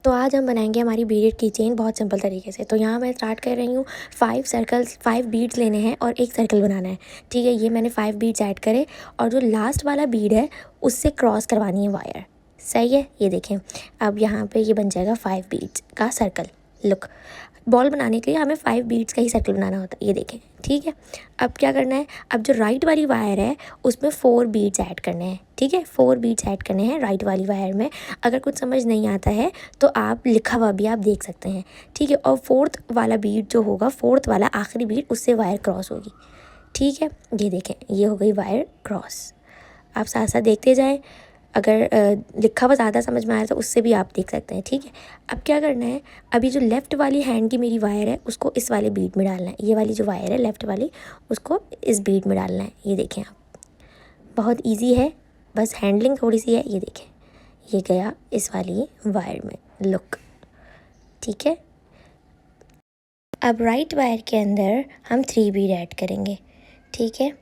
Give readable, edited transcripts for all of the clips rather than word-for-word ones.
तो आज हम बनाएंगे हमारी बीडेड की चेन बहुत सिंपल तरीके से। तो यहाँ मैं स्टार्ट कर रही हूँ 5 बीड्स लेने हैं और एक सर्कल बनाना है। ठीक है, ये मैंने 5 बीड्स ऐड करे और जो लास्ट वाला बीड है उससे क्रॉस करवानी है वायर। सही है, ये देखें। अब यहाँ पे ये बन जाएगा 5 बीड्स का सर्कल। लुक, बॉल बनाने के लिए हमें 5 बीड्स का ही सर्कल बनाना होता है, ये देखें। ठीक है, अब क्या करना है, अब जो राइट वाली वायर है उसमें 4 बीड्स ऐड करने हैं। ठीक है, 4 बीड्स ऐड करने हैं राइट वाली वायर में। अगर कुछ समझ नहीं आता है तो आप लिखा हुआ भी आप देख सकते हैं। ठीक है, और 4th वाला बीड जो होगा, 4th वाला आखिरी बीड, उससे वायर क्रॉस होगी। ठीक है, ये देखें, ये हो गई वायर क्रॉस। आप साथ साथ देखते जाएं। अगर लिखा हुआ ज़्यादा समझ में आया तो उससे भी आप देख सकते हैं। ठीक है, अब क्या करना है, अभी जो लेफ़्ट वाली हैंड की मेरी वायर है उसको इस वाले बीड में डालना है। ये वाली जो वायर है लेफ़्ट वाली, उसको इस बीड में डालना है। ये देखें आप, बहुत इजी है, बस हैंडलिंग थोड़ी सी है। ये देखें, ये गया इस वाली वायर में। लुक, ठीक है। अब राइट वायर के अंदर हम 3 बीड ऐड करेंगे। ठीक है,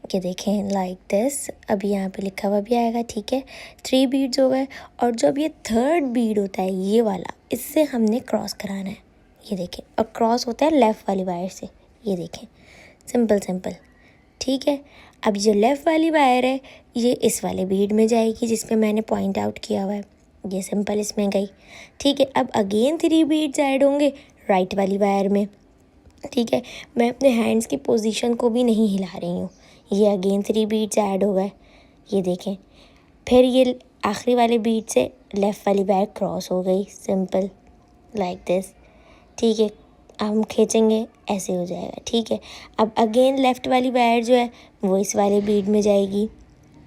ये देखें, लाइक दिस। अभी यहाँ पे लिखा हुआ भी आएगा। ठीक है, 3 बीड्स हो गए। और जो अब ये 3rd बीड होता है, ये वाला, इससे हमने क्रॉस कराना है। ये देखें, और क्रॉस होता है लेफ़्ट वाली वायर से। ये देखें, सिंपल सिंपल। ठीक है, अब जो लेफ़्ट वाली वायर है ये इस वाले बीड में जाएगी जिस पे मैंने पॉइंट आउट किया हुआ है। ये सिंपल इसमें गई। ठीक है, अब अगेन 3 बीड्स ऐड होंगे राइट वाली वायर में। ठीक है, मैं अपने हैंड्स की पोजीशन को भी नहीं हिला रही हूँ। ये अगेन 3 बीड्स ऐड हो गए। ये देखें, फिर ये आखिरी वाले बीड से लेफ़्ट वाली वायर क्रॉस हो गई, सिंपल लाइक दिस। ठीक है, हम खींचेंगे ऐसे हो जाएगा। ठीक है, अब अगेन लेफ़्ट वाली वायर जो है वो इस वाले बीड में जाएगी।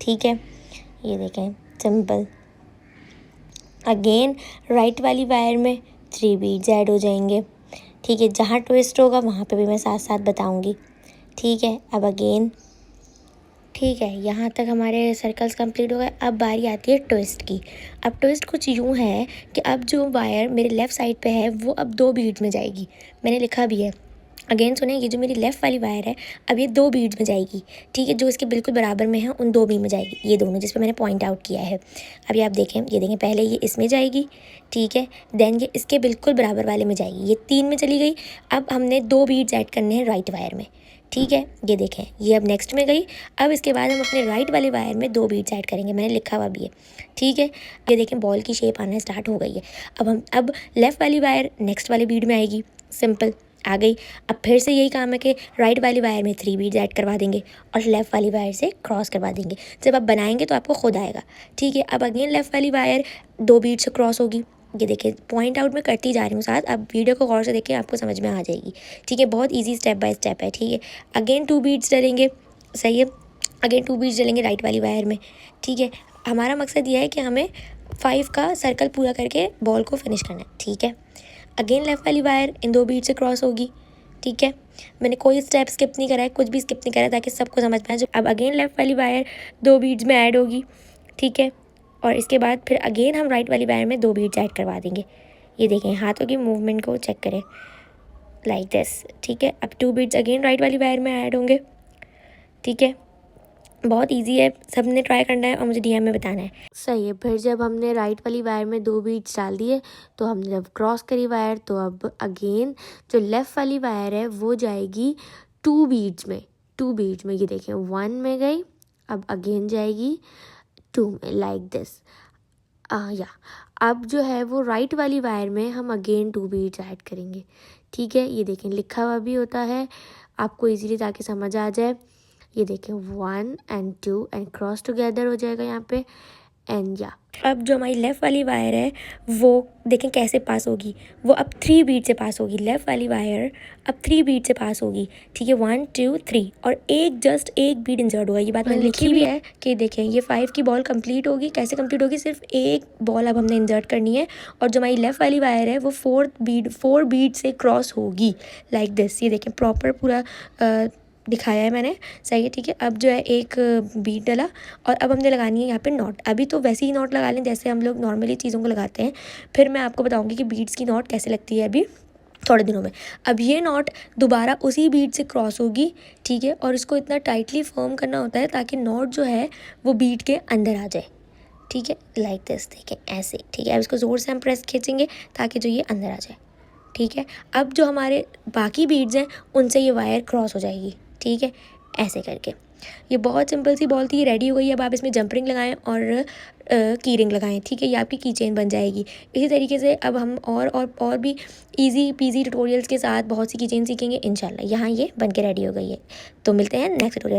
ठीक है, ये देखें, सिंपल। अगेन राइट वाली वायर में 3 बीड्स ऐड हो जाएंगे। ठीक है, जहाँ ट्विस्ट होगा वहाँ पे भी मैं साथ साथ बताऊँगी। ठीक है, अब अगेन, ठीक है, यहाँ तक हमारे सर्कल्स कंप्लीट हो गए। अब बारी आती है ट्विस्ट की। अब ट्विस्ट कुछ यूँ है कि अब जो वायर मेरे लेफ़्ट साइड पे है वो अब 2 बीड्स में जाएगी। मैंने लिखा भी है, अगेन सुने, ये जो मेरी लेफ़्ट वाली वायर है अब ये 2 बीड्स में जाएगी। ठीक है, जो इसके बिल्कुल बराबर में है उन 2 बीड में जाएगी, ये दोनों जिस पे मैंने पॉइंट आउट किया है। अभी आप देखें, ये देखें, पहले ये इसमें जाएगी। ठीक है, देन ये इसके बिल्कुल बराबर वाले में जाएगी, ये 3 में चली गई। अब हमने 2 बीड्स ऐड करने हैं राइट वायर में। ठीक है, ये देखें, ये अब नेक्स्ट में गई। अब इसके बाद हम अपने राइट वाले वायर में 2 बीड्स ऐड करेंगे, मैंने लिखा हुआ भी है। ठीक है, ये देखें, बॉल की शेप आना स्टार्ट हो गई है। अब लेफ़्ट वाली वायर नेक्स्ट वाले बीड में आएगी, सिंपल आ गई। अब फिर से यही काम है कि राइट वाली वायर में 3 बीड्स ऐड करवा देंगे और लेफ़्ट वाली वायर से क्रॉस करवा देंगे। जब आप बनाएंगे तो आपको खुद आएगा। ठीक है, अब अगेन लेफ़्ट वाली वायर 2 बीड से क्रॉस होगी। ये देखिए, पॉइंट आउट मैं करती जा रही हूँ साथ, अब वीडियो को गौर से देखें, आपको समझ में आ जाएगी। ठीक है, बहुत ईजी स्टेप बाय स्टेप है। ठीक है, अगेन 2 बीड्स डलेंगे। सही है, अगेन 2 बीड्स डलेंगे राइट वाली वायर में। ठीक है, हमारा मकसद यह है कि हमें 5 का सर्कल पूरा करके बॉल को फिनिश करना है। ठीक है, अगेन लेफ़्ट वाली वायर इन 2 बीड से क्रॉस होगी। ठीक है, मैंने कोई स्टेप स्किप नहीं करा है, कुछ भी स्किप नहीं करा है ताकि सबको समझ में आ जाए। अब अगेन लेफ़्ट वाली वायर 2 बीड्स में ऐड होगी। ठीक है, और इसके बाद फिर अगेन हम राइट वाली वायर में 2 बीड्स ऐड करवा देंगे। ये देखें, हाथों की मूवमेंट को चेक करें, लाइक दिस। ठीक है, अब 2 बीड्स अगेन राइट वाली वायर में ऐड होंगे। ठीक है, बहुत इजी है, सबने ट्राई करना है और मुझे डीएम में बताना है। सही है, फिर जब हमने राइट वाली वायर में 2 बीड्स डाल दिए तो हमने जब क्रॉस करी वायर तो अब अगेन जो लेफ़्ट वाली वायर है वो जाएगी 2 बीड्स में। 2 बीड्स में, ये देखें, 1 में गई, अब अगेन जाएगी 2 में, लाइक दिस। या अब जो है वो राइट वाली वायर में हम अगेन 2 बीड्स ऐड करेंगे। ठीक है, ये देखें, लिखा हुआ भी होता है आपको इजीली ताकि समझ आ जाए। ये देखें, 1 and 2 एंड क्रॉस टुगेदर हो जाएगा यहाँ पे, एंड या अब जो हमारी लेफ़्ट वाली वायर है वो देखें कैसे पास होगी, वो अब 3 बीट से पास होगी। लेफ़्ट वाली वायर अब 3 बीट से पास होगी। ठीक है, 1 2 3 और जस्ट एक बीट इंजर्ड हुआ। ये बात मैंने लिखी भी है कि देखें, ये 5 की बॉल कंप्लीट होगी। कैसे कंप्लीट होगी, सिर्फ एक बॉल अब हमने इंजर्ट करनी है और जो हमारी लेफ़्ट वाली वायर है वो 4 बीट से क्रॉस होगी, लाइक दिस। ये देखें, प्रॉपर पूरा दिखाया है मैंने। सही है, ठीक है, अब जो है एक बीट डला और अब हमने लगानी है यहाँ पे नॉट। अभी तो वैसे ही नॉट लगा लें जैसे हम लोग नॉर्मली चीज़ों को लगाते हैं, फिर मैं आपको बताऊँगी कि बीट्स की नॉट कैसे लगती है अभी थोड़े दिनों में। अब ये नॉट दोबारा उसी बीट से क्रॉस होगी। ठीक है, और इसको इतना टाइटली फर्म करना होता है ताकि नॉट जो है वो बीट के अंदर आ जाए। ठीक है, लाइक दिस, देखें ऐसे, ठीक है। अब इसको ज़ोर से हम प्रेस खींचेंगे ताकि जो ये अंदर आ जाए, ठीक है। अब जो हमारे बाकी बीड्स हैं उनसे ये वायर क्रॉस हो जाएगी, ठीक है, ऐसे करके। ये बहुत सिंपल सी बॉल थी, ये रेडी हो गई। अब आप इसमें जंप रिंग लगाएं और की रिंग लगाएं, ठीक है, ये आपकी की चेन बन जाएगी। इसी तरीके से अब हम और भी इजी पीजी ट्यूटोरियल्स के साथ बहुत सी की चेन सीखेंगे इंशाल्लाह। यहाँ ये बन के रेडी हो गई है। तो मिलते हैं नेक्स्ट ट्यूटोरियल।